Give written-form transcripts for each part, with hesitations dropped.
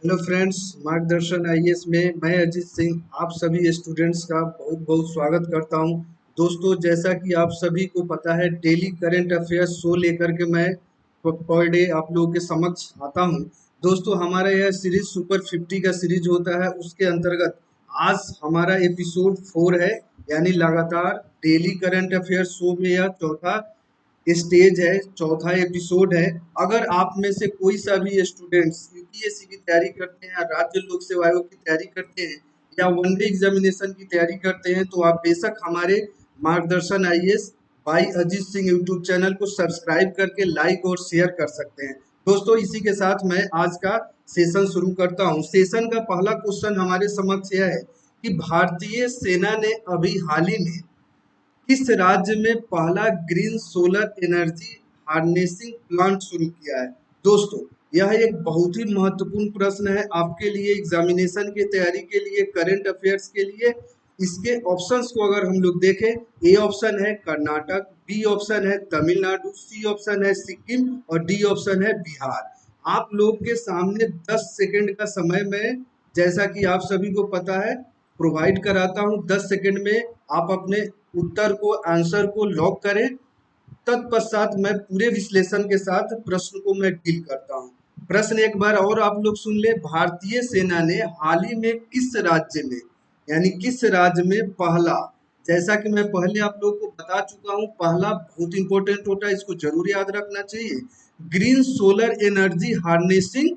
Hello friends, मार्गदर्शन IAS में मैं अजीत सिंह आप सभी स्टूडेंट्स का बहुत बहुत स्वागत करता हूं। दोस्तों, जैसा कि आप सभी को पता है, डेली करंट अफेयर्स शो लेकर के मैं पर डे आप लोगों के समक्ष आता हूं। दोस्तों, हमारा यह सीरीज सुपर 50 का सीरीज होता है। उसके अंतर्गत आज हमारा एपिसोड 4 है, यानी लगातार डेली करंट अफेयर शो में यह चौथा स्टेज है, चौथा एपिसोड है। अगर आप में से कोई सा भी स्टूडेंट्स यूपीएससी की तैयारी करते हैं, राज्य लोक सेवा आयोग की तैयारी करते हैं या वनडे एग्जामिनेशन की तैयारी करते हैं, तो आप बेशक हमारे मार्गदर्शन IAS by Ajit Singh YouTube channel को सब्सक्राइब करके लाइक और शेयर कर सकते हैं। दोस्तों, इसी के साथ मैं आज का सेशन शुरू करता हूं। सेशन का पहला क्वेश्चन हमारे समक्ष यह है कि भारतीय सेना ने अभी हाल ही में किस राज्य में पहला green solar energy harnessing plant शुरू किया है? दोस्तों, यह एक बहुत ही महत्वपूर्ण प्रश्न है आपके लिए, एग्जामिनेशन की तैयारी के लिए, करंट अफेयर्स के लिए। इसके ऑप्शंस को अगर हम लोग देखें, ए ऑप्शन है कर्नाटक, बी ऑप्शन है तमिलनाडु, सी ऑप्शन है सिक्किम और डी ऑप्शन है बिहार। आप लोग के सामने 10 सेकंड का समय में, जैसा कि आप सभी को पता है, प्रोवाइड कराता हूं। 10 सेकंड में आप अपने उत्तर को, आंसर को लॉक करें। तत्पश्चात मैं पूरे विश्लेषण के साथ प्रश्न को मैं डील करता हूं। प्रश्न एक बार और आप लोग सुन ले। भारतीय सेना ने हाल ही में किस राज्य में, यानी किस राज्य में पहला, जैसा कि मैं पहले आप लोग को बता चुका हूं, पहला बहुत इंपॉर्टेंट होता है, इसको जरूर याद रखना चाहिए, green solar energy harnessing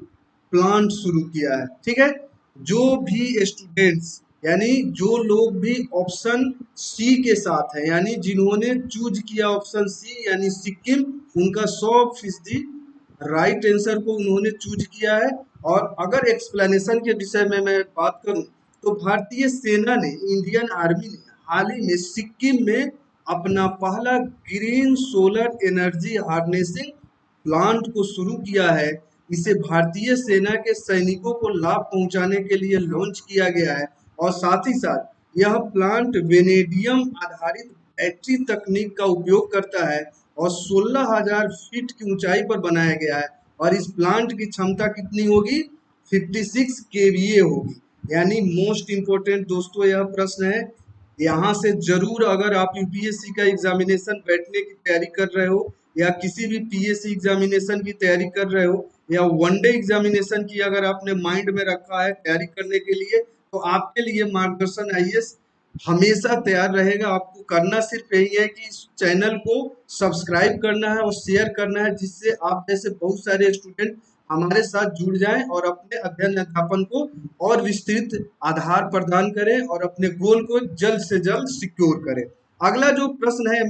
plant शुरू किया है। ठीक है। जो भी स्टूडेंट्स, यानी जो लोग भी ऑप्शन सी के साथ है, यानी जिन्होंने चूज किया ऑप्शन सी यानी सिक्किम, उनका 100% राइट आंसर को उन्होंने चूज किया है। और अगर एक्सप्लेनेशन के विषय में मैं बात करूं, तो भारतीय सेना ने, इंडियन आर्मी ने हाल ही में सिक्किम में अपना पहला green solar energy harnessing plant को शुरू किया है। इसे भारतीय सेना के सैनिकों को लाभ पहुंचाने के लिए लॉन्च किया गया है। और साथ ही साथ यह प्लांट वेनेडियम आधारित बैटरी तकनीक का उपयोग करता है और 16,000 फीट की ऊंचाई पर बनाया गया है। और इस प्लांट की क्षमता कितनी होगी? 56 केवीए होगी। यानी मोस्ट इंपोर्टेंट दोस्तों यह प्रश्न है। यहाँ से जरूर, अगर आप यूपीएससी का एग्जामिनेशन बैठने की तैयारी कर रहे हो या किसी भी पीएससी एग्जामिनेशन की तैयारी कर रहे हो या वनडे एग्जामिनेशन की अगर आपने माइंड में रखा है तैयारी करने के लिए, तो आपके लिए मार्गदर्शन आईएएस हमेशा तैयार रहेगा। आपको करना सिर्फ यही है कि इस चैनल को सब्सक्राइब करना है और शेयर करना है, जिससे आप जैसे बहुत सारे स्टूडेंट हमारे साथ जुड़ जाएं और अपने अध्ययन अध्यापन को और विस्तृत आधार प्रदान करें और अपने गोल को जल्द से जल्द सिक्योर करें। अगला जो प्रश्न है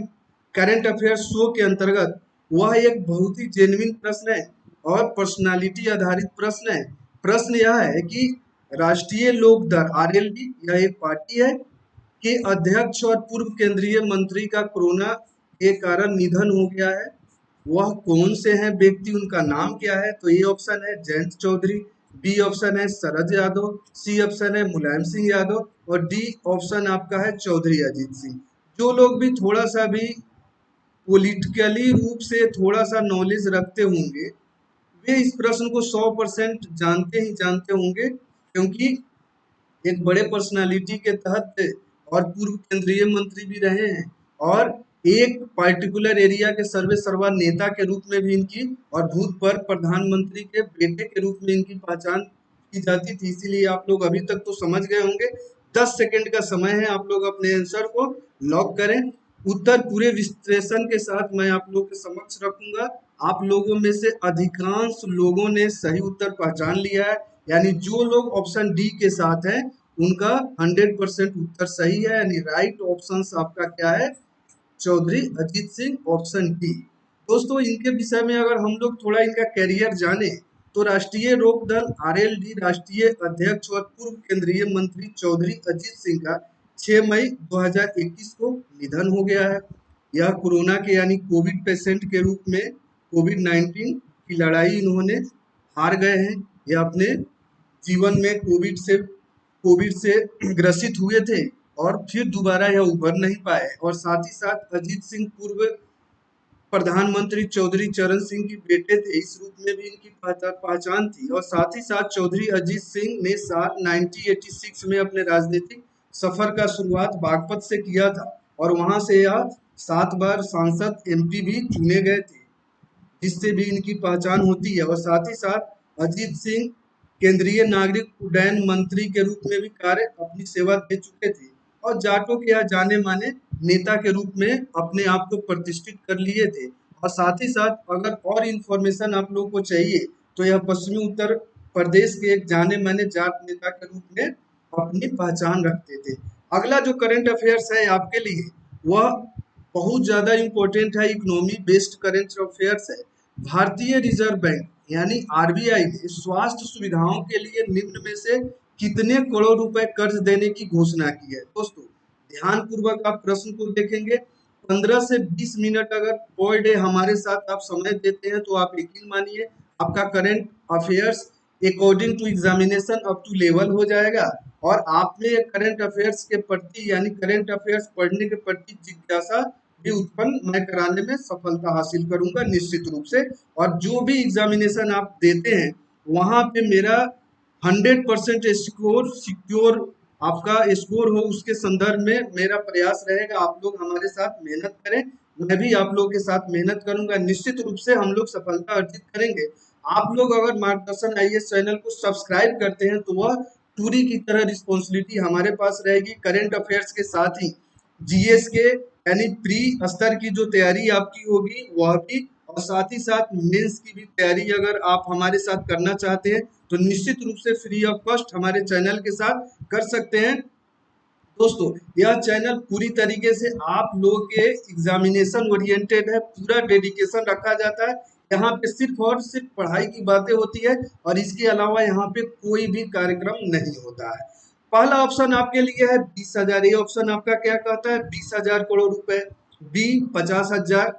करंट अफेयर शो के अंतर्गत, वह एक बहुत ही जेन्युइन प्रश्न है और पर्सनालिटी आधारित प्रश्न है। प्रश्न यह है कि राष्ट्रीय लोक दल आरएलडी, यह एक पार्टी है, के अध्यक्ष और पूर्व केंद्रीय मंत्री का कोरोना के कारण निधन हो गया है। वह कौन से हैं व्यक्ति, उनका नाम क्या है? तो ये ऑप्शन है जयंत चौधरी, बी ऑप्शन है शरद यादव, सी ऑप्शन है मुलायम सिंह यादव और डी ऑप्शन आपका है चौधरी अजीत सिंह। जो लोग भी थोड़ा सा भी पॉलिटिकली रूप से थोड़ा सा नॉलेज रखते होंगे, वे इस प्रश्न को 100% जानते ही जानते होंगे, क्योंकि एक बड़े पर्सनालिटी के तहत और पूर्व केंद्रीय मंत्री भी रहे हैं और एक पार्टिकुलर एरिया के सर्वे सर्वा नेता के रूप में भी इनकी, और भूतपूर्व प्रधानमंत्री के बेटे के रूप में इनकी पहचान की जाती थी। इसीलिए आप लोग अभी तक तो समझ गए होंगे। 10 सेकंड का समय है, आप लोग अपने आंसर को लॉक करें। उत्तर पूरे विश्लेषण के साथ मैं आप लोग के समक्ष रखूंगा। आप लोगों में से अधिकांश लोगों ने सही उत्तर पहचान लिया है, यानी जो लोग ऑप्शन डी के साथ हैं उनका 100% उत्तर सही है, यानी राइट ऑप्शन आपका क्या है? Chaudhary Ajit Singh, option D. दोस्तों, इनके विषय में अगर हम लोग थोड़ा इनका कैरियर जाने, तो राष्ट्रीय लोक दल आरएलडी राष्ट्रीय अध्यक्ष और पूर्व केंद्रीय मंत्री चौधरी अजीत सिंह का 6 मई 2021 को निधन हो गया है। यह कोरोना के, यानी कोविड पेशेंट के रूप में कोविड-19 की लड़ाई इन्होंने हार गए हैं। यह अपने जीवन में कोविड से ग्रसित हुए थे और फिर दोबारा यह उभर नहीं पाए। और साथ ही साथ अजीत सिंह पूर्व प्रधानमंत्री चौधरी चरण सिंह के बेटे थे, इस रूप में भी इनकी पहचान थी। और साथ ही साथ चौधरी अजीत सिंह ने साल 1986 में अपने राजनीतिक सफर का शुरुआत बागपत से किया था और वहां से यह 7 बार सांसद एमपी भी चुने गए थे, जिससे भी इनकी पहचान होती है। और साथ ही साथ अजीत सिंह केंद्रीय नागरिक उड्डयन मंत्री के रूप में भी कार्य अपनी सेवा दे चुके थे और जाटों के यहाँ जाने माने नेता के रूप में अपने आप को प्रतिष्ठित कर लिए थे। और साथ ही साथ अगर और इंफॉर्मेशन आप लोगों को चाहिए तो यह पश्चिमी उत्तर प्रदेश के एक जाने माने जाट नेता के रूप में अपनी पहचान रखते थे। अगला जो करंट अफेयर्स है आपके लिए वह बहुत ज्यादा इंपॉर्टेंट है, इकोनॉमी बेस्ड करंट अफेयर्स है। भारतीय रिजर्व बैंक यानी आरबीआई ने स्वास्थ्य सुविधाओं के लिए निम्न में से कितने करोड़ रुपए कर्ज देने की घोषणा की है। दोस्तों ध्यान पूर्वक आप प्रश्न को देखेंगे। 15 से 20 मिनट अगर पर डे हमारे साथ आप समय देते हैं तो आप यकीन मानिए आपका current affairs according to examination up to level हो जाएगा और आप में करंट अफेयर्स के प्रति यानी करंट अफेयर्स पढ़ने के प्रति जिज्ञासा भी उत्पन्न मैं कराने में सफलता हासिल करूंगा निश्चित रूप से। और जो भी एग्जामिनेशन आप देते हैं वहां पे मेरा 100% स्कोर सिक्योर आपका स्कोर हो, उसके संदर्भ में मेरा प्रयास रहेगा। आप लोग हमारे साथ मेहनत करें, मैं भी आप लोगों के साथ मेहनत करूंगा, निश्चित रूप से हम लोग सफलता अर्जित करेंगे। आप लोग अगर मार्गदर्शन आईएएस चैनल को सब्सक्राइब करते हैं तो वह टूरी की तरह रिस्पॉन्सिबिलिटी हमारे पास रहेगी। करंट अफेयर्स के साथ ही जीएस के यानी प्री स्तर की जो तैयारी आपकी होगी वह भी, और साथ ही साथ मेंस की भी तैयारी अगर आप हमारे साथ करना चाहते हैं तो निश्चित रूप से फ्री ऑफ कॉस्ट हमारे चैनल के साथ कर सकते हैं। दोस्तों यह चैनल पूरी तरीके से आप लोगों के एग्जामिनेशन ओरिएंटेड है, पूरा डेडिकेशन रखा जाता है। यहाँ पे सिर्फ और सिर्फ पढ़ाई की बातें होती है और इसके अलावा यहाँ पे कोई भी कार्यक्रम नहीं होता है। पहला ऑप्शन आपके लिए है 20,000, ये ऑप्शन आपका क्या कहता है 20,000 करोड़ रुपए, बी 50,000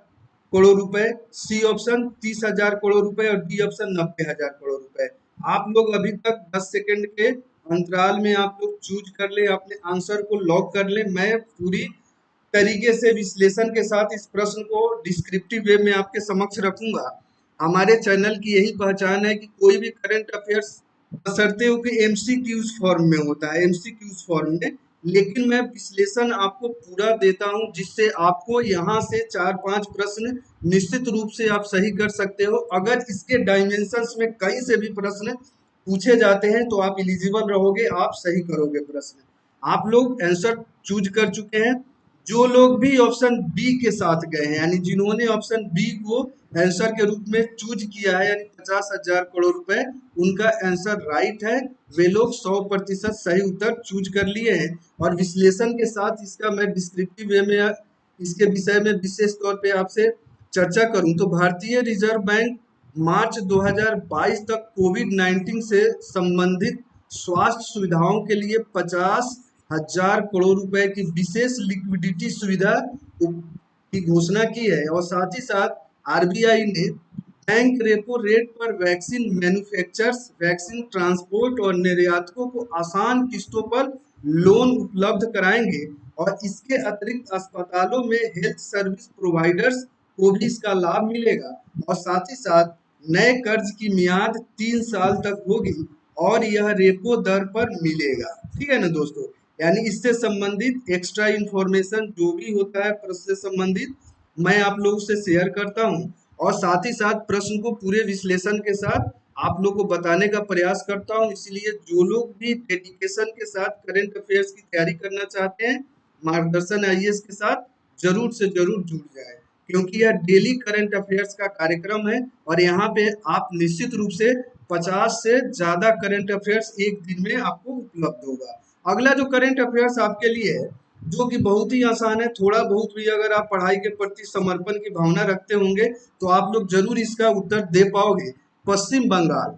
करोड़ रुपए, सी ऑप्शन 30,000 करोड़ रुपए और डी ऑप्शन 90,000 करोड़ रुपए। आप लोग अभी तक 10 सेकंड के अंतराल में आप लोग चूज कर ले, अपने आंसर को लॉक कर ले। मैं पूरी तरीके से विश्लेषण के साथ इस प्रश्न को डिस्क्रिप्टिव वे में आपके समक्ष रखूंगा। हमारे चैनल की यही पहचान है कि कोई भी करंट अफेयर्स बशर्ते हो कि एमसीक्यूज फॉर्म में होता है, एमसीक्यूज फॉर्म में, लेकिन मैं विश्लेषण आपको पूरा देता हूं जिससे आपको यहाँ से 4-5 प्रश्न निश्चित रूप से आप सही कर सकते हो। अगर इसके डायमेंशंस में कहीं से भी प्रश्न पूछे जाते हैं तो आप एलिजिबल रहोगे, आप सही करोगे प्रश्न। आप लोग आंसर चूज कर चुके हैं। जो लोग भी ऑप्शन बी के साथ गए हैं यानी जिन्होंने ऑप्शन बी को आंसर के रूप में चूज किया है यानी 50,000 करोड़ रुपए, उनका आंसर राइट है। वे लोग 100% सही उत्तर चूज कर लिए हैं। और विश्लेषण के साथ इसका मैं डिस्क्रिप्टिव वे में इसके विषय में विशेष तौर पे आपसे चर्चा करूं तो भारतीय रिजर्व बैंक मार्च 2022 तक कोविड-19 से संबंधित स्वास्थ्य सुविधाओं के लिए 50,000 करोड़ रुपए की विशेष लिक्विडिटी सुविधा की घोषणा की है। और साथ ही साथ आरबीआई ने बैंक रेपो रेट पर वैक्सीन मैन्युफैक्चरर्स, वैक्सीन ट्रांसपोर्ट और निर्यातकों को आसान किस्तों पर लोन उपलब्ध कराएंगे। और इसके अतिरिक्त अस्पतालों में हेल्थ सर्विस प्रोवाइडर्स को भी इसका लाभ मिलेगा। और साथ ही साथ नए कर्ज की मियाद 3 साल तक होगी और यह रेपो दर पर मिलेगा। ठीक है ना दोस्तों, यानी इससे संबंधित एक्स्ट्रा इंफॉर्मेशन जो भी होता है प्रश्न से संबंधित मैं आप लोगों से शेयर करता हूं और साथ ही साथ प्रश्न को पूरे विश्लेषण के साथ आप लोग को बताने का प्रयास करता हूं। इसलिए जो लोग भी डेडिकेशन के साथ करंट अफेयर्स की तैयारी करना चाहते हैं मार्गदर्शन आईएएस के साथ जरूर से जरूर जुड़ जाए, क्योंकि यह डेली करंट अफेयर्स का कार्यक्रम है और यहाँ पे आप निश्चित रूप से 50 से ज्यादा करंट अफेयर्स एक दिन में आपको उपलब्ध होगा। अगला जो करंट अफेयर्स आपके लिए है जो कि बहुत ही आसान है, थोड़ा बहुत भी अगर आप पढ़ाई के प्रति समर्पण की भावना रखते होंगे तो आप लोग जरूर इसका उत्तर दे पाओगे। पश्चिम बंगाल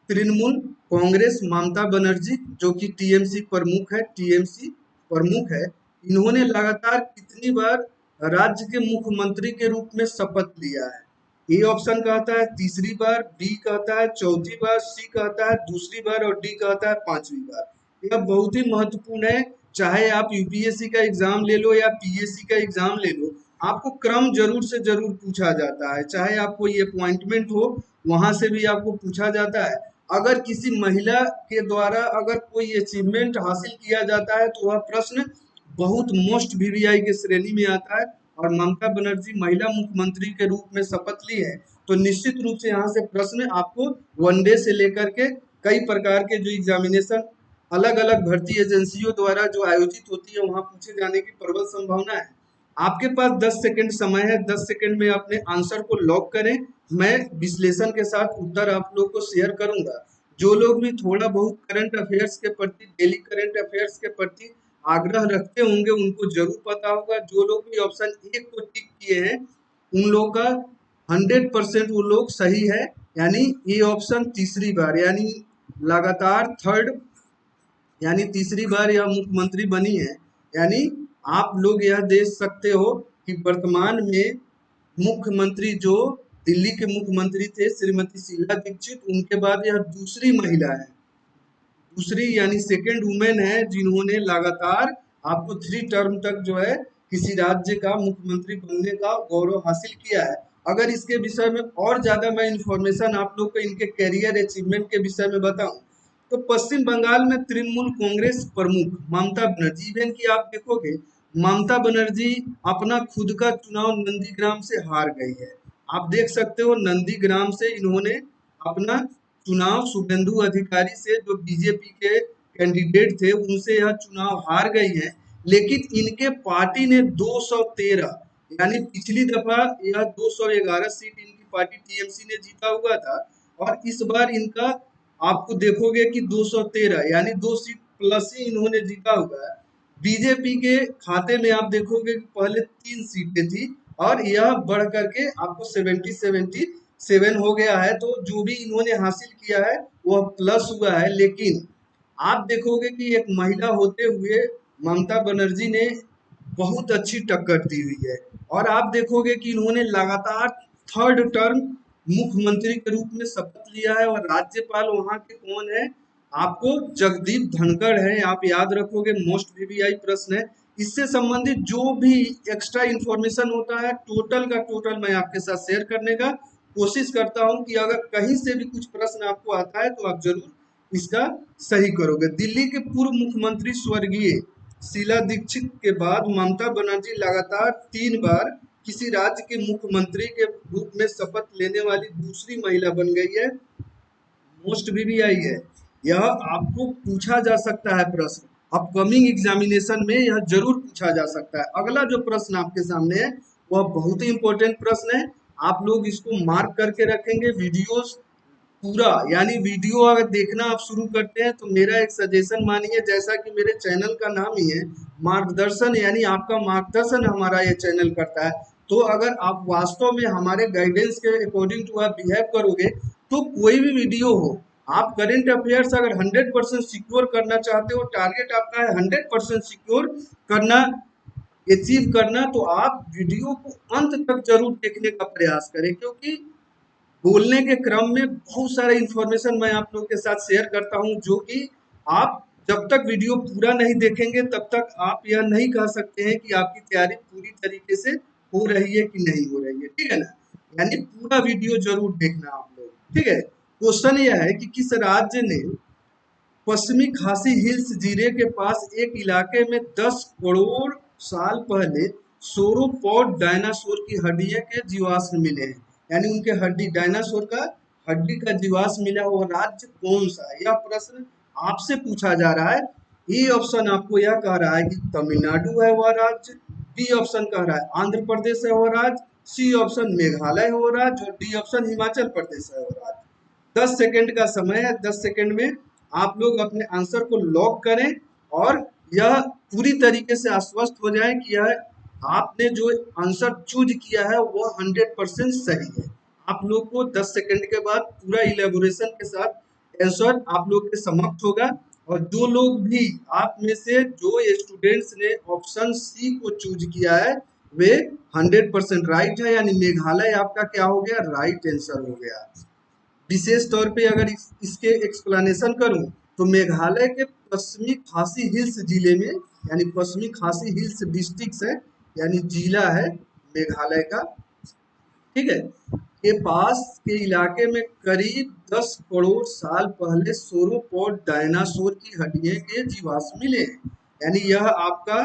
तृणमूल कांग्रेस ममता बनर्जी जो कि टीएमसी प्रमुख है, टीएमसी प्रमुख है, इन्होंने लगातार कितनी बार राज्य के मुख्यमंत्री के रूप में शपथ लिया है। ए ऑप्शन कहता है तीसरी बार, बी कहता है चौथी बार, सी कहता है दूसरी बार और डी कहता है 5वीं बार। यह बहुत ही महत्वपूर्ण है, चाहे आप यूपीएससी का एग्जाम ले लो या पीएससी का एग्जाम ले लो, आपको क्रम जरूर से जरूर पूछा जाता है, चाहे आपको ये अपॉइंटमेंट हो वहां से भी आपको पूछा जाता है। अगर किसी महिला के द्वारा अगर कोई अचीवमेंट हासिल किया जाता है तो वह प्रश्न बहुत मोस्ट वीवीआई के श्रेणी में आता है। और ममता बनर्जी महिला मुख्यमंत्री के रूप में शपथ ली है, तो निश्चित रूप से यहाँ से प्रश्न आपको वनडे से लेकर के कई प्रकार के जो एग्जामिनेशन अलग अलग भर्ती एजेंसियों द्वारा जो आयोजित होती है वहां पूछे जाने की प्रबल संभावना है। आपके पास 10 सेकंड समय है, 10 सेकंड में अपने आंसर को लॉक करें। मैं विश्लेषण के साथ उत्तर आप लोग को शेयर करूंगा। जो लोग भी थोड़ा बहुत करंट अफेयर्स के प्रति, डेली करंट अफेयर्स के प्रति आग्रह रखते होंगे उनको जरूर पता होगा। जो लोग भी ऑप्शन एक को टिक किए हैं उन लोगों का 100% वो लोग सही है। यानी ये ऑप्शन तीसरी बार, यानी लगातार थर्ड, यानी तीसरी बार यह मुख्यमंत्री बनी है। यानी आप लोग यह देख सकते हो कि वर्तमान में मुख्यमंत्री जो दिल्ली के मुख्यमंत्री थे श्रीमती शीला दीक्षित, उनके बाद यह दूसरी महिला है, दूसरी यानी सेकेंड वुमेन है जिन्होंने लगातार आपको 3 टर्म तक जो है किसी राज्य का मुख्यमंत्री बनने का गौरव हासिल किया है। अगर इसके विषय में और ज्यादा मैं इंफॉर्मेशन आप लोग को इनके कैरियर अचीवमेंट के विषय में बताऊं तो पश्चिम बंगाल में तृणमूल कांग्रेस प्रमुख ममता बनर्जी, इवन की आप देखोगे ममता बनर्जी अपना खुद का चुनाव नंदीग्राम से हार गई है। आप देख सकते हो नंदीग्राम से इन्होंने अपना चुनाव शुभेंदु अधिकारी से, जो बीजेपी के कैंडिडेट थे, उनसे यह चुनाव हार गई है। लेकिन इनके पार्टी ने 213, यानी पिछली दफा यह 211 सीट इनकी पार्टी टीएमसी ने जीता हुआ था, और इस बार इनका आपको देखोगे कि 213 यानी 2 सीट प्लस ही इन्होंने जीता हुआ है। बीजेपी के खाते में आप देखोगे कि पहले 3 सीटें थी और यह बढ़ करके आपको 77 हो गया है। तो जो भी इन्होंने हासिल किया है वह प्लस हुआ है। लेकिन आप देखोगे कि एक महिला होते हुए ममता बनर्जी ने बहुत अच्छी टक्कर दी हुई है। और आप देखोगे कि इन्होंने लगातार 3rd टर्म मुख्यमंत्री के रूप में शपथ लिया है, और राज्यपाल वहां के कौन है, आपको जगदीप धनखड़ है। आप याद रखोगे, मोस्ट वीवीआई प्रश्न है। इससे संबंधित जो भी एक्स्ट्रा इंफॉर्मेशन होता है टोटल का टोटल मैं आपके साथ शेयर करने का कोशिश करता हूं कि अगर कहीं से भी कुछ प्रश्न आपको आता है तो आप जरूर इसका सही करोगे। दिल्ली के पूर्व मुख्यमंत्री स्वर्गीय शीला दीक्षित के बाद ममता बनर्जी लगातार 3 बार किसी राज्य के मुख्यमंत्री के रूप में शपथ लेने वाली दूसरी महिला बन गई है। मोस्ट वीवीआई है, यह आपको पूछा जा सकता है प्रश्न, अपकमिंग एग्जामिनेशन में यह जरूर पूछा जा सकता है। अगला जो प्रश्न आपके सामने है वह बहुत ही इंपॉर्टेंट प्रश्न है। आप लोग इसको मार्क करके रखेंगे। वीडियोस पूरा, यानी वीडियो अगर देखना आप शुरू करते हैं तो मेरा एक सजेशन मानिए, जैसा कि मेरे चैनल का नाम ही है मार्गदर्शन, यानी आपका मार्गदर्शन हमारा ये चैनल करता है। तो अगर आप वास्तव में हमारे गाइडेंस के अकॉर्डिंग टू आप बिहेव करोगे तो कोई भी वीडियो हो, आप करंट अफेयर्स अगर 100% सिक्योर करना चाहते हो, टारगेट आपका है 100% सिक्योर करना, अचीव करना, तो आप वीडियो को अंत तक जरूर देखने का प्रयास करें। क्योंकि बोलने के क्रम में बहुत सारा इंफॉर्मेशन मैं आप लोग के साथ शेयर करता हूं, जो कि आप जब तक वीडियो पूरा नहीं देखेंगे तब तक आप यह नहीं कह सकते हैं कि आपकी तैयारी पूरी तरीके से हो रही है कि नहीं हो रही है। ठीक है ना, यानी पूरा वीडियो जरूर देखना आप लोग। ठीक है, क्वेश्चन यह है कि किस राज्य ने पश्चिमी खासी हिल्स जीरे के पास एक इलाके में 10 करोड़ साल पहले सोरोपॉड डायनासोर की हड्डियों के जीवाश्म मिले हैं, यानी उनके हड्डी, डायनासोर का हड्डी का जीवाश्म मिला, वो राज्य कौन सा है? यह प्रश्न आपसे पूछा जा रहा है। ए ऑप्शन आपको यह कह रहा है कि तमिलनाडु है वह राज्य, बी ऑप्शन कह रहा है आंध्र प्रदेश है वह राज्य, सी ऑप्शन मेघालय है वह राज्य, और डी ऑप्शन हिमाचल प्रदेश है वह राज्य। 10 सेकंड का समय है, 10 सेकंड में आप लोग अपने आंसर को लॉक करें और यह पूरी तरीके से आश्वस्त हो जाए कि यह आपने जो आंसर चूज किया है वह 100% सही है। आप लोग को 10 सेकंड के बाद पूरा इलेबोरेशन के साथ आंसर आप लोग के समक्ष होगा। और जो लोग भी आप में से जो स्टूडेंट्स ने ऑप्शन सी को चूज किया है वे 100% राइट है, यानी मेघालय आपका क्या हो गया, राइट आंसर हो गया। विशेष तौर पे अगर इसके एक्सप्लेनेशन करूं तो मेघालय के पश्चिमी खासी हिल्स जिले में, यानी पश्चिमी खासी हिल्स डिस्ट्रिक्ट है, यानी जिला है मेघालय का, ठीक है, के पास के इलाके में करीब 10 करोड़ साल पहले सोरोपोड डायनासोर की हड्डियों के जीवाश्म मिले हैं। यानी यह आपका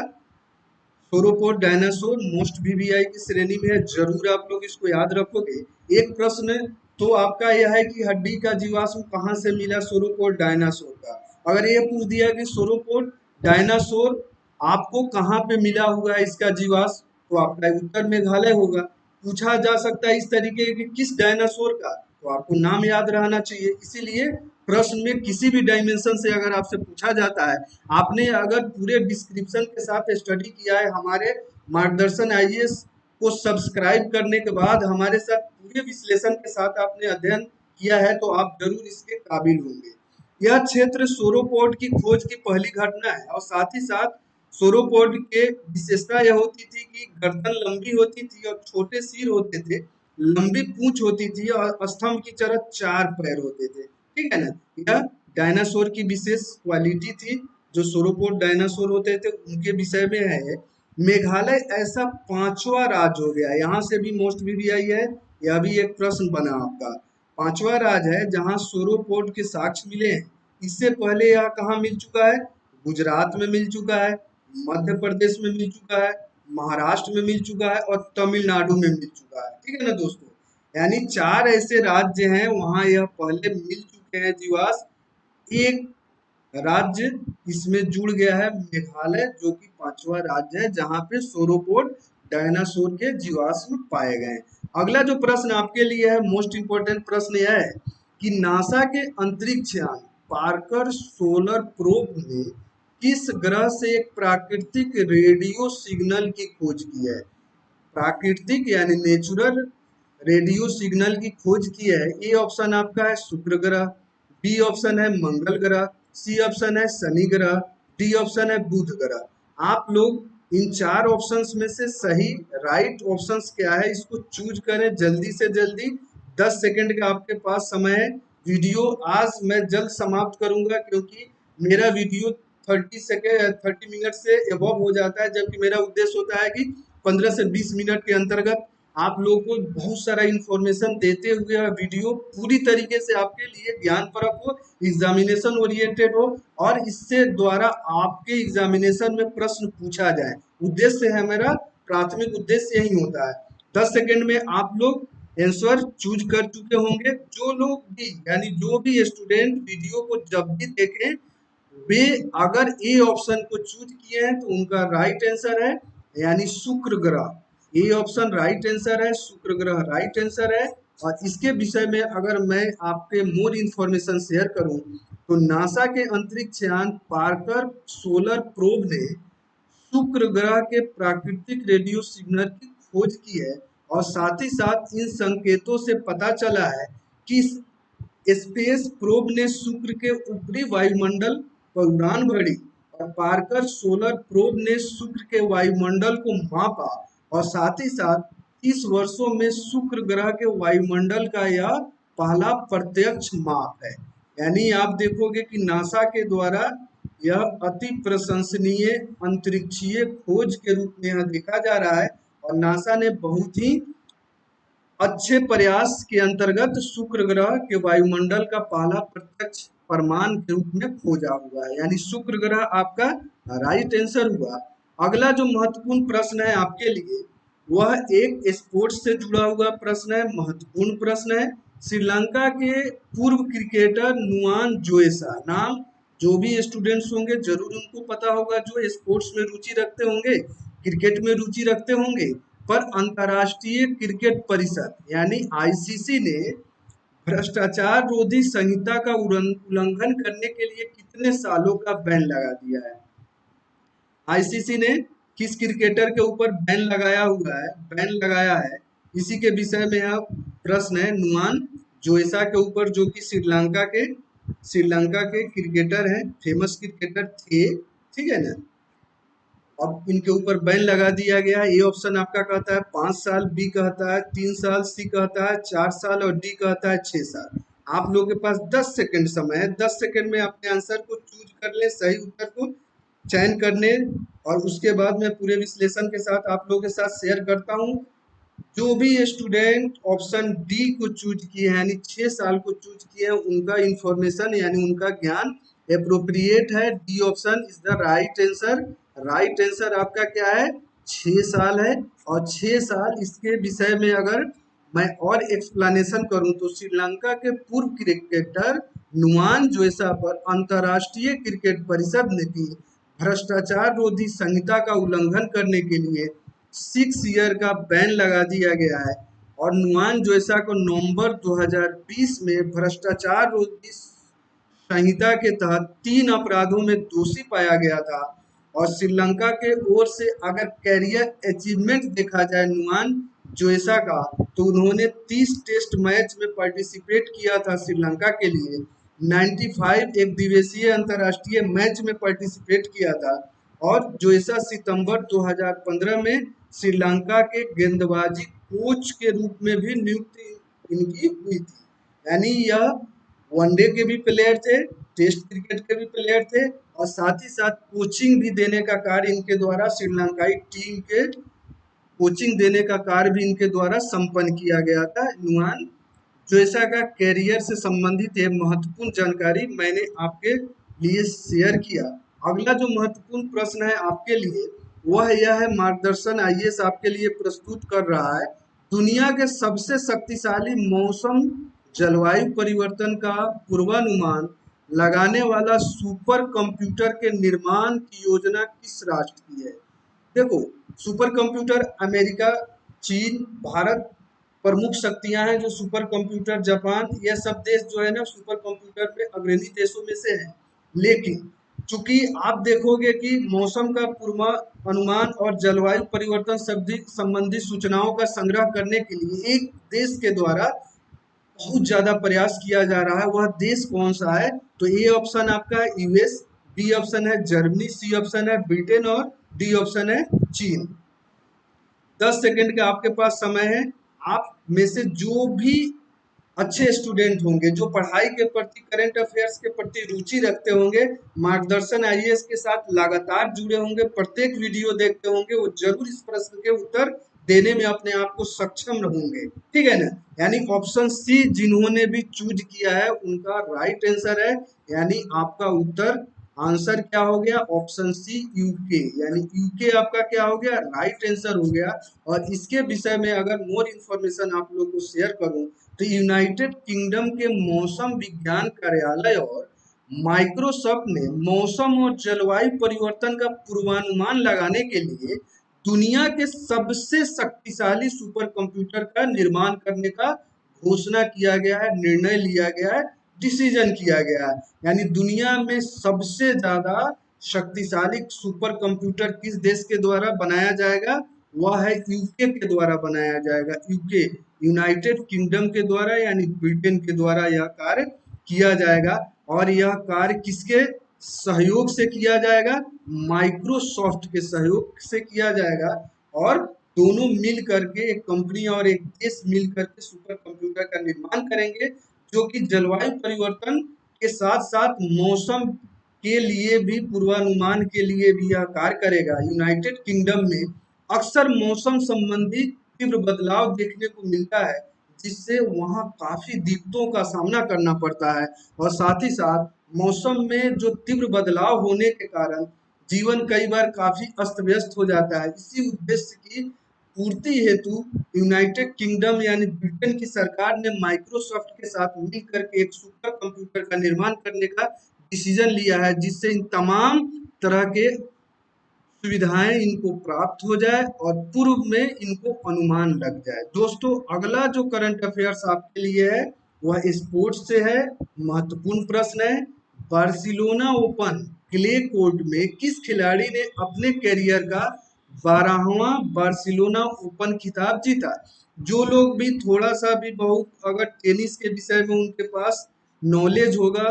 सोरोपोड डायनासोर मोस्ट वीवीआई की श्रेणी में है, जरूर आप लोग इसको याद रखोगे। एक प्रश्न तो आपका यह है कि हड्डी का जीवाश्म कहाँ से मिला सोरोपोड डायनासोर का। अगर ये पूछ दिया कि सोरोपोड डायनासोर आपको कहाँ पे मिला हुआ है इसका जीवाश्म, तो आपका उत्तर मेघालय होगा। पूछा जा सकता है इस तरीके कि किस डायनासोर का, तो आपको नाम याद रहना चाहिए। इसीलिए प्रश्न में किसी भी डायमेंशन से अगर आपसे पूछा जाता है, आपने अगर पूरे डिस्क्रिप्शन के साथ स्टडी किया है, हमारे मार्गदर्शन आईएएस को सब्सक्राइब करने के बाद हमारे साथ पूरे विश्लेषण के साथ आपने अध्ययन किया है, तो आप जरूर इसके काबिल होंगे। यह क्षेत्र सोरोपोड की खोज की पहली घटना है, और साथ ही साथ सोरोपोड के विशेषता यह होती थी कि गर्दन लंबी होती थी और छोटे सिर होते थे, लंबी पूंछ होती थी और स्तंभ की तरह 4 पैर होते थे, ठीक है ना। यह डायनासोर की विशेष क्वालिटी थी, जो सोरोपोड डायनासोर होते थे उनके विषय में है। मेघालय ऐसा 5वां राज्य हो गया, यहाँ से भी मोस्ट वीवीआई है, यह भी एक प्रश्न बना आपका। 5वां राज्य है जहाँ सोरोपोड के साक्ष्य मिले हैं। इससे पहले यह कहाँ मिल चुका है? गुजरात में मिल चुका है, मध्य प्रदेश में मिल चुका है, महाराष्ट्र में मिल चुका है और तमिलनाडु में मिल चुका है, ठीक है ना दोस्तों। यानी 4 ऐसे राज्य हैं वहां यह पहले मिल चुके हैं जीवाश्म। एक राज्य इसमें जुड़ गया है मेघालय, जो कि 5वां राज्य है जहां पे सोरोपोड डायनासोर के जीवाश्म पाए गए। अगला जो प्रश्न आपके लिए है, मोस्ट इंपोर्टेंट प्रश्न यह है कि नासा के अंतरिक्ष यान पार्कर सोलर प्रोब ने किस ग्रह से एक प्राकृतिक रेडियो सिग्नल की खोज की है? प्राकृतिक यानी नेचुरल रेडियो सिग्नल की खोज की है। ए ऑप्शन आपका है शुक्र ग्रह, बी ऑप्शन है मंगल ग्रह, सी ऑप्शन है शनि ग्रह, डी ऑप्शन है बुध ग्रह। आप लोग इन 4 ऑप्शंस में से सही राइट ऑप्शंस क्या है इसको चूज करें जल्दी से जल्दी। 10 सेकंड का आपके पास समय है। वीडियो आज मैं जल्द समाप्त करूंगा, क्योंकि मेरा वीडियो 30 मिनट से एबव हो जाता है, जबकि मेरा उद्देश्य होता है कि 15 से 20 मिनट के अंतर्गत आप लोगों को बहुत सारा इंफॉर्मेशन देते हुए वीडियो पूरी तरीके से आपके लिए ज्ञानपरक हो, एग्जामिनेशन ओरिएंटेड हो, और इससे द्वारा आपके एग्जामिनेशन में प्रश्न पूछा जाए। उद्देश्य है मेरा, प्राथमिक उद्देश्य यही होता है। 10 सेकंड में आप लोग आंसर चूज कर चुके होंगे। जो लोग भी यानी जो भी स्टूडेंट वीडियो को जब भी देखें, वे अगर ए ऑप्शन को चूज किए हैं तो उनका राइट आंसर है, यानी शुक्र ग्रह। ए ऑप्शन राइट आंसर है, शुक्र ग्रह राइट आंसर है। और इसके विषय में अगर मैं आपके मोर इंफॉर्मेशन शेयर करूं, तो नासा के अंतरिक्ष यान पार्कर सोलर प्रोब ने शुक्र ग्रह के प्राकृतिक रेडियो सिग्नल की खोज की है, और साथ ही साथ इन संकेतों से पता चला है कि स्पेस प्रोब ने शुक्र के ऊपरी वायुमंडल पर उड़ान भरी, और पार्कर सोलर प्रोब ने शुक्र के वायुमंडल को मापा, और साथ ही साथ 30 वर्षों में शुक्र ग्रह के वायुमंडल का यह पहला प्रत्यक्ष माप है। यानी आप देखोगे कि नासा के द्वारा यह अति प्रशंसनीय अंतरिक्षीय खोज के रूप में यह देखा जा रहा है, और नासा ने बहुत ही अच्छे प्रयास के अंतर्गत शुक्र ग्रह के वायुमंडल का पहला प्रत्यक्ष प्रमाण के रूप में खोजा हुआ है। यानी शुक्र ग्रह आपका राइट आंसर हुआ। अगला जो महत्वपूर्ण प्रश्न है आपके लिए, वह एक स्पोर्ट्स से जुड़ा हुआ प्रश्न है, महत्वपूर्ण प्रश्न है। श्रीलंका के पूर्व क्रिकेटर नुआन जोएसा, नाम जो भी स्टूडेंट्स होंगे जरूर उनको पता होगा, जो स्पोर्ट्स में रुचि रखते होंगे, क्रिकेट में रुचि रखते होंगे। पर अंतर्राष्ट्रीय क्रिकेट परिषद यानी आईसीसी ने भ्रष्टाचार रोधी संहिता का उल्लंघन करने के लिए कितने सालों का बैन लगा दिया है? आईसीसी ने किस क्रिकेटर के ऊपर बैन लगाया हुआ है, बैन लगाया है, इसी के विषय में यह प्रश्न है। नुआन जोएसा के ऊपर, जो कि श्रीलंका के क्रिकेटर हैं, फेमस क्रिकेटर थे, ठीक है ना। अब इनके ऊपर बैन लगा दिया गया है। ए ऑप्शन आपका कहता है 5 साल, बी कहता है 3 साल, सी कहता है 4 साल और डी कहता है 6 साल। आप लोगों के पास 10 सेकंड समय है, 10 सेकंड में अपने आंसर को चूज कर ले, सही उत्तर को चयन करने, और उसके बाद मैं पूरे विश्लेषण के साथ आप लोगों के साथ शेयर करता हूं। जो भी स्टूडेंट ऑप्शन डी को चूज किए हैं यानी 6 साल को चूज किए हैं उनका इंफॉर्मेशन यानी उनका ज्ञान अप्रोप्रिएट है। D option is the right answer. Right answer आपका क्या है? 6 साल है। और 6 साल इसके विषय में अगर मैं और एक्सप्लेनेशन करूं तो श्रीलंका के पूर्व क्रिकेटर नुआन जोसा पर अंतर्राष्ट्रीय क्रिकेट परिषद ने की भ्रष्टाचार रोधी संहिता का उल्लंघन करने के लिए 6 ईयर का बैन लगा दिया गया है। और नुआन जोसा को नवंबर 2020 में भ्रष्टाचार रोधी संहिता के तहत 3 अपराधों में दोषी पाया गया था। और श्रीलंका के ओर से अगर कैरियर अचीवमेंट देखा जाए नुआन जोसा का, तो उन्होंने 30 टेस्ट मैच में पार्टिसिपेट किया था श्रीलंका के लिए। 95 एक दिवसीय अंतर्राष्ट्रीय मैच में पार्टिसिपेट किया था। और जोसा सितंबर 2015 में श्रीलंका के गेंदबाजी कोच के रूप में भी नियुक्ति इनकी हुई थी। यानी यह वनडे के भी प्लेयर थे, टेस्ट क्रिकेट के भी प्लेयर थे, और साथ ही साथ कोचिंग भी देने का कार्य इनके द्वारा श्रीलंकाई टीम के कोचिंग देने का कार्य भी इनके द्वारा संपन्न किया गया था। नुआन जोसा का कैरियर से संबंधित ये महत्वपूर्ण जानकारी मैंने आपके लिए शेयर किया। अगला जो महत्वपूर्ण प्रश्न है आपके लिए वह यह है, मार्गदर्शन आईएएस आपके लिए प्रस्तुत कर रहा है, दुनिया के सबसे शक्तिशाली मौसम जलवायु परिवर्तन का पूर्वानुमान लगाने वाला सुपर कंप्यूटर के निर्माण की योजना किस राष्ट्र की है? देखो, सुपर कंप्यूटर अमेरिका, चीन, भारत प्रमुख शक्तियां हैं जो सुपर कंप्यूटर, जापान, यह सब देश जो है ना सुपर कंप्यूटर में अग्रणी देशों में से हैं। लेकिन चूंकि आप देखोगे कि मौसम का पूर्वानुमान और जलवायु परिवर्तन संबंधी सूचनाओं का संग्रह करने के लिए एक देश के द्वारा बहुत ज्यादा प्रयास किया जा रहा है। वह देश कौन सा है? तो ए ऑप्शन आपका है यूएस, बी ऑप्शन है जर्मनी, सी ऑप्शन है ब्रिटेन और डी ऑप्शन है चीन। 10 सेकंड का आपके पास समय है। आप में से जो भी अच्छे स्टूडेंट होंगे, जो पढ़ाई के प्रति, करंट अफेयर्स के प्रति रुचि रखते होंगे, मार्गदर्शन आईएएस के साथ लगातार जुड़े होंगे, प्रत्येक वीडियो देखते होंगे, वो जरूर इस प्रश्न के उत्तर देने में अपने आप को सक्षम होंगे। ठीक है ना? यानी ऑप्शन सी जिन्होंने भी चूज किया है उनका राइट आंसर है। यानी आपका उत्तर आंसर क्या हो गया? Option C UK. यानी यूके आपका क्या हो गया? राइट आंसर हो गया। और इसके विषय में अगर मोर इन्फॉर्मेशन आप लोग को शेयर करूं तो यूनाइटेड किंगडम के मौसम विज्ञान कार्यालय और माइक्रोसॉफ्ट ने मौसम और जलवायु परिवर्तन का पूर्वानुमान लगाने के लिए दुनिया के सबसे शक्तिशाली सुपर कंप्यूटर का निर्माण करने का घोषणा किया गया है, निर्णय लिया गया है, डिसीजन किया गया है। यानी दुनिया में सबसे ज्यादा शक्तिशाली सुपर कंप्यूटर किस देश के द्वारा बनाया जाएगा? वह है यूके के द्वारा बनाया जाएगा। यूके, यूनाइटेड किंगडम के द्वारा यानी ब्रिटेन के द्वारा यह कार्य किया जाएगा। और यह कार्य किसके सहयोग से किया जाएगा? माइक्रोसॉफ्ट के सहयोग से किया जाएगा। और दोनों मिल करके, एक कंपनी और एक देश मिल करके सुपर कंप्यूटर का निर्माण करेंगे जो कि जलवायु परिवर्तन के साथ साथ मौसम के लिए भी, पूर्वानुमान के लिए भी यह कार्य करेगा। यूनाइटेड किंगडम में अक्सर मौसम संबंधी तीव्र बदलाव देखने को मिलता है जिससे वहाँ काफी दिक्कतों का सामना करना पड़ता है। और साथ ही साथ मौसम में जो तीव्र बदलाव होने के कारण जीवन कई बार काफी अस्त व्यस्त हो जाता है। इसी उद्देश्य की पूर्ति हेतु यूनाइटेड किंगडम यानी ब्रिटेन की सरकार ने माइक्रोसॉफ्ट के साथ मिलकर के एक सुपर कंप्यूटर का निर्माण करने का डिसीजन लिया है जिससे इन तमाम तरह के सुविधाएं इनको प्राप्त हो जाए और पूर्व में इनको अनुमान लग जाए। दोस्तों, अगला जो करंट अफेयर्स आपके लिए है वह स्पोर्ट्स से है। महत्वपूर्ण प्रश्न है, बार्सिलोना ओपन क्ले कोर्ट में किस खिलाड़ी ने अपने करियर का 12वां बार्सिलोना ओपन खिताब जीता? जो लोग भी थोड़ा सा भी बहुत अगर टेनिस के विषय में उनके पास नॉलेज होगा,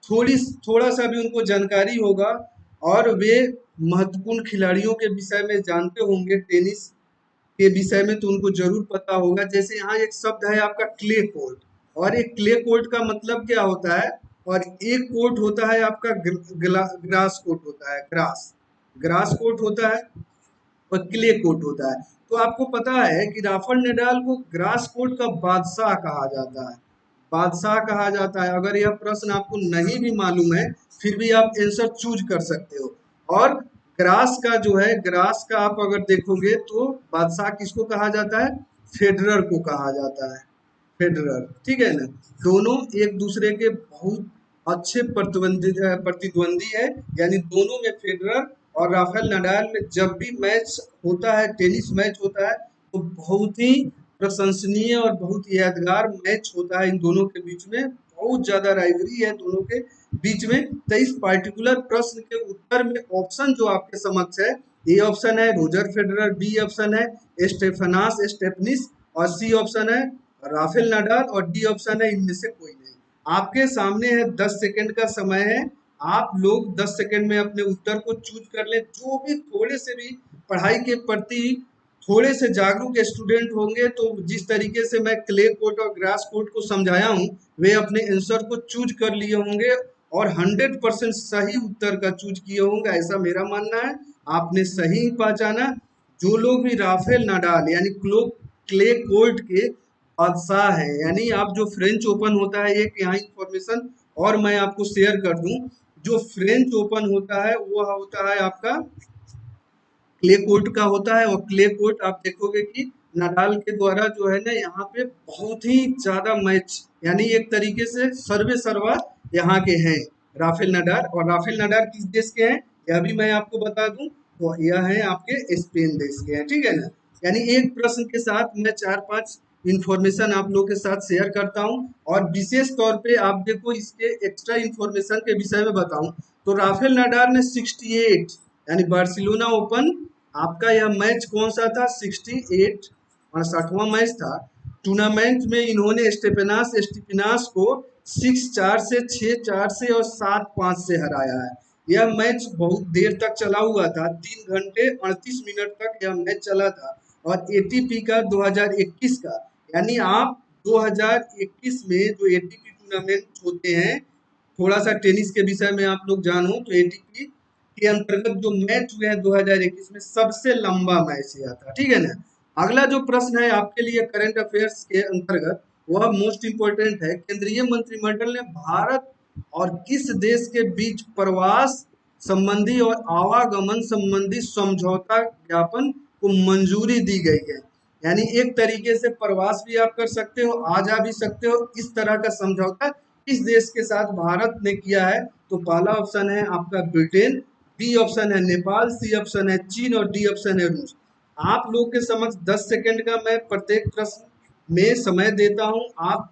थोड़ा सा भी उनको जानकारी होगा और वे महत्वपूर्ण खिलाड़ियों के विषय में जानते होंगे, टेनिस के विषय में, तो उनको जरूर पता होगा। जैसे यहाँ एक शब्द है आपका क्ले कोर्ट, और एक क्ले कोर्ट का मतलब क्या होता है? और एक कोर्ट होता है आपका ग्रास कोर्ट होता है, ग्रास ग्रास कोर्ट होता है। और क्ले कोर्ट होता है। तो आपको पता है कि राफेल नडाल को ग्रास कोर्ट का बादशाह कहा जाता है, बादशाह कहा जाता है। अगर यह प्रश्न आपको नहीं भी मालूम है फिर भी आप आंसर चूज कर सकते हो। और ग्रास का जो है, ग्रास का आप अगर देखोगे तो बादशाह किसको कहा जाता है, फेडरर को कहा जाता है, फेडरर, ठीक है ना। दोनों एक दूसरे के बहुत अच्छे प्रतिद्वंदी है, यानी दोनों में, फेडरर और राफेल नडाल में जब भी मैच होता है, टेनिस मैच होता है, तो बहुत ही प्रशंसनीय और बहुत यादगार मैच होता है इन दोनों के बीच में। बहुत ज्यादा राइवरी है दोनों के बीच में। तो इस पार्टिकुलर प्रश्न के उत्तर में ऑप्शन जो आपके समक्ष है, ए ऑप्शन है रोजर फेडरर, बी ऑप्शन है स्टेफनास स्टेफनिस, और सी ऑप्शन है राफेल नाडाल, और डी ऑप्शन है इनमें से कोई नहीं। आपके सामने है 10 सेकंड का समय है, आप लोग 10 सेकंड में अपने उत्तर को चूज कर ले। जो भी थोड़े से भी पढ़ाई के प्रति थोड़े से जागरूक स्टूडेंट होंगे, तो जिस तरीके से मैं क्ले कोर्ट और ग्रास कोर्ट को समझाया हूँ, वे अपने आंसर को चूज कर लिए होंगे और 100% सही उत्तर का चूज किए होंगे, ऐसा मेरा मानना है। आपने सही पहचाना। जो लोग भी राफेल नाडाल यानी क्ले कोर्ट के बादशाह है, यानी आप जो फ्रेंच ओपन होता है, एक यहाँ इंफॉर्मेशन और मैं आपको शेयर कर दूं, जो फ्रेंच ओपन होता है वो होता है आपका क्ले कोर्ट का होता है। और क्ले कोर्ट आप देखोगे कि नाडाल के द्वारा जो है ना, यहाँ पे बहुत ही ज्यादा मैच, यानी एक तरीके से सर्वे सर्वा यहाँ के हैं राफेल नडाल। और राफेल नडाल किस देश के हैं यह भी मैं आपको बता दूं, तो यह है आपके स्पेन देश के हैं, ठीक है ना। यानी एक प्रश्न के साथ मैं 4-5 इंफॉर्मेशन आप लोगों के साथ शेयर करता हूं। और विशेष तौर पे आप देखो, इसके एक्स्ट्रा इंफॉर्मेशन के विषय में बताऊं तो राफेल नडाल ने 68 यानी बार्सिलोना ओपन, आपका यह मैच कौन सा था, 68 68वां मैच था। टूर्नामेंट में इन्होंने स्टेफिनास को 6-4 से, 6-4 से और 7-5 से हराया है। यह मैच बहुत देर तक चला हुआ था, 3 घंटे 38 मिनट तक यह मैच चला था। और एटीपी का 2021 का, यानी आप 2021 में जो एटीपी टूर्नामेंट होते हैं, थोड़ा सा टेनिस के विषय में आप लोग जानो तो एटीपी के अंतर्गत जो मैच हुए हैं 2021 में, सबसे लंबा मैच यह था, ठीक है ना। अगला जो प्रश्न है आपके लिए करंट अफेयर्स के अंतर्गत, वह मोस्ट इंपोर्टेंट है। केंद्रीय मंत्रिमंडल ने भारत और किस देश के बीच प्रवास संबंधी और आवागमन संबंधी समझौता ज्ञापन को मंजूरी दी गई है। यानी एक तरीके से प्रवास भी आप कर सकते हो, आ जा भी सकते हो, इस तरह का समझौता किस देश के साथ भारत ने किया है, तो पहला ऑप्शन है आपका ब्रिटेन, बी ऑप्शन है नेपाल, सी ऑप्शन है चीन, और डी ऑप्शन है रूस। आप लोग के समक्ष 10 सेकंड का मैं प्रत्येक प्रश्न में समय देता हूं, आप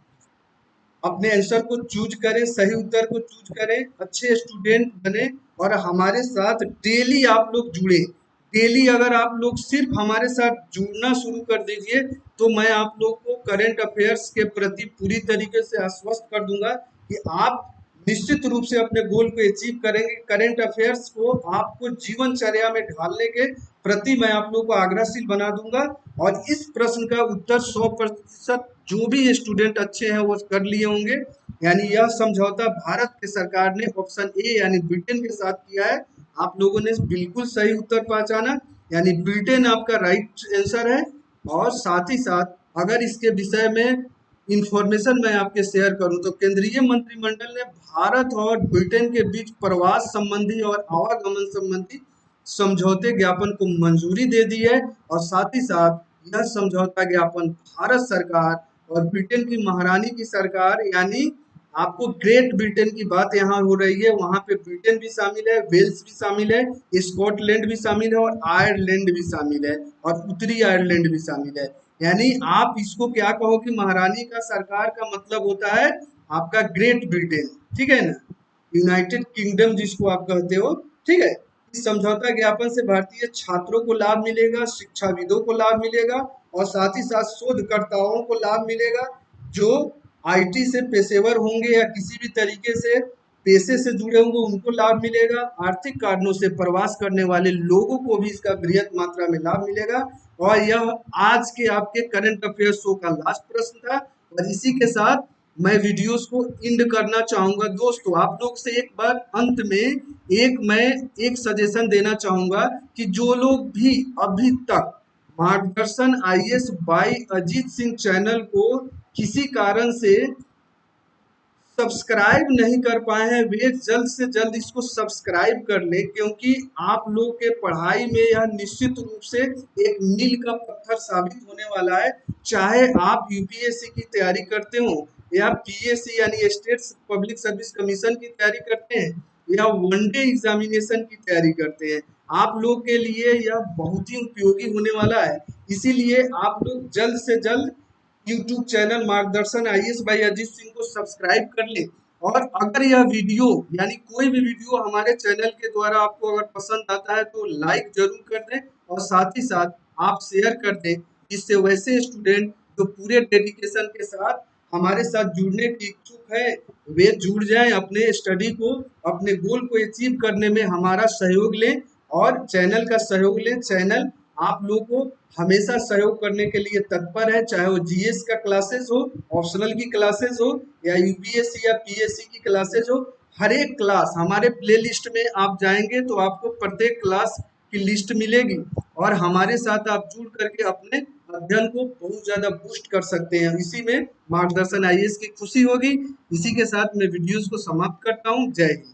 अपने आंसर को चूज करें, सही उत्तर को चूज करें, अच्छे स्टूडेंट बने और हमारे साथ डेली आप लोग जुड़े। डेली अगर आप लोग सिर्फ हमारे साथ जुड़ना शुरू कर दीजिए, तो मैं आप लोग को करंट अफेयर्स के प्रति पूरी तरीके से आश्वस्त कर दूंगा कि आप निश्चित रूप से अपने गोल को अचीव करेंगे। करंट अफेयर्स को आपको जीवनचर्या में ढालने के प्रति मैं आप लोग को आग्रहशील बना दूंगा। और इस प्रश्न का उत्तर 100% जो भी स्टूडेंट अच्छे हैं वो कर लिए होंगे। यानी यह समझौता भारत की सरकार ने ऑप्शन ए यानी ब्रिटेन के साथ किया है। आप लोगों ने बिल्कुल सही उत्तर पहचाना, यानी ब्रिटेन आपका राइट आंसर है। और साथ ही साथ अगर इसके विषय में इंफॉर्मेशन मैं आपके शेयर करूं, तो केंद्रीय मंत्रिमंडल ने भारत और ब्रिटेन के बीच प्रवास संबंधी और आवागमन संबंधी समझौते ज्ञापन को मंजूरी दे दी है। और साथ ही साथ यह समझौता ज्ञापन भारत सरकार और ब्रिटेन की महारानी की सरकार, यानी आपको ग्रेट ब्रिटेन की बात यहाँ हो रही है, वहां पे ब्रिटेन भी शामिल है, वेल्स भी शामिल है, स्कॉटलैंड भी शामिल है, और आयरलैंड भी शामिल है, और उत्तरी आयरलैंड भी शामिल है। यानी आप इसको क्या कहो कि महारानी का सरकार का मतलब होता है आपका ग्रेट ब्रिटेन, ठीक है ना, यूनाइटेड किंगडम जिसको आप कहते हो, ठीक है। इस समझौता ज्ञापन से भारतीय छात्रों को लाभ मिलेगा, शिक्षाविदों को लाभ मिलेगा, और साथ ही साथ शोधकर्ताओं को लाभ मिलेगा जो आईटी से पेशेवर होंगे या किसी भी तरीके से पेशे से जुड़े होंगे, उनको लाभ मिलेगा। आर्थिक कारणों से प्रवास करने वाले लोगों को भी इसका बृहत मात्रा में लाभ मिलेगा। और यह आज के आपके करंट अफेयर शो का लास्ट प्रश्न था। और इसी के साथ मैं वीडियोस को इंड करना चाहूंगा। दोस्तों आप लोग से एक बार अंत में मैं एक सजेशन देना चाहूंगा कि जो लोग भी अभी तक Margdarshan IAS by Ajit Singh channel को किसी कारण से सब्सक्राइब नहीं कर पाए हैं, वे जल्द से जल्द इसको सब्सक्राइब कर ले, क्योंकि आप लोग के पढ़ाई में यह निश्चित रूप से एक मील का पत्थर साबित होने वाला है। चाहे आप यूपीएससी की तैयारी करते हो या पीएससी यानी स्टेट पब्लिक सर्विस कमीशन की तैयारी करते हैं या वनडे एग्जामिनेशन की तैयारी करते हैं, आप लोग के लिए यह बहुत ही उपयोगी होने वाला है। इसीलिए आप लोग जल्द से जल्द यूट्यूब चैनल मार्गदर्शन आईएएस बाय अजीत सिंह को सब्सक्राइब कर लें। और अगर यह वीडियो यानी कोई भी वीडियो हमारे चैनल के द्वारा आपको अगर पसंद आता है तो लाइक जरूर कर दें और साथ ही साथ आप शेयर कर दें, जिससे वैसे स्टूडेंट जो पूरे डेडिकेशन के साथ हमारे साथ जुड़ने की इच्छुक है वे जुड़ जाएं, अपने स्टडी को अपने गोल को अचीव करने में हमारा सहयोग लें और चैनल का सहयोग लें। चैनल आप लोगों को हमेशा सहयोग करने के लिए तत्पर है, चाहे वो जीएस का क्लासेस हो, ऑप्शनल की क्लासेस हो या यूपीएससी या पीएससी की क्लासेस हो। हर एक क्लास हमारे प्लेलिस्ट में आप जाएंगे तो आपको प्रत्येक क्लास की लिस्ट मिलेगी और हमारे साथ आप जुड़ करके अपने अध्ययन को बहुत ज्यादा बूस्ट कर सकते हैं। इसी में मार्गदर्शन आईएएस की खुशी होगी। इसी के साथ मैं वीडियोस को समाप्त करता हूँ। जय हिंद।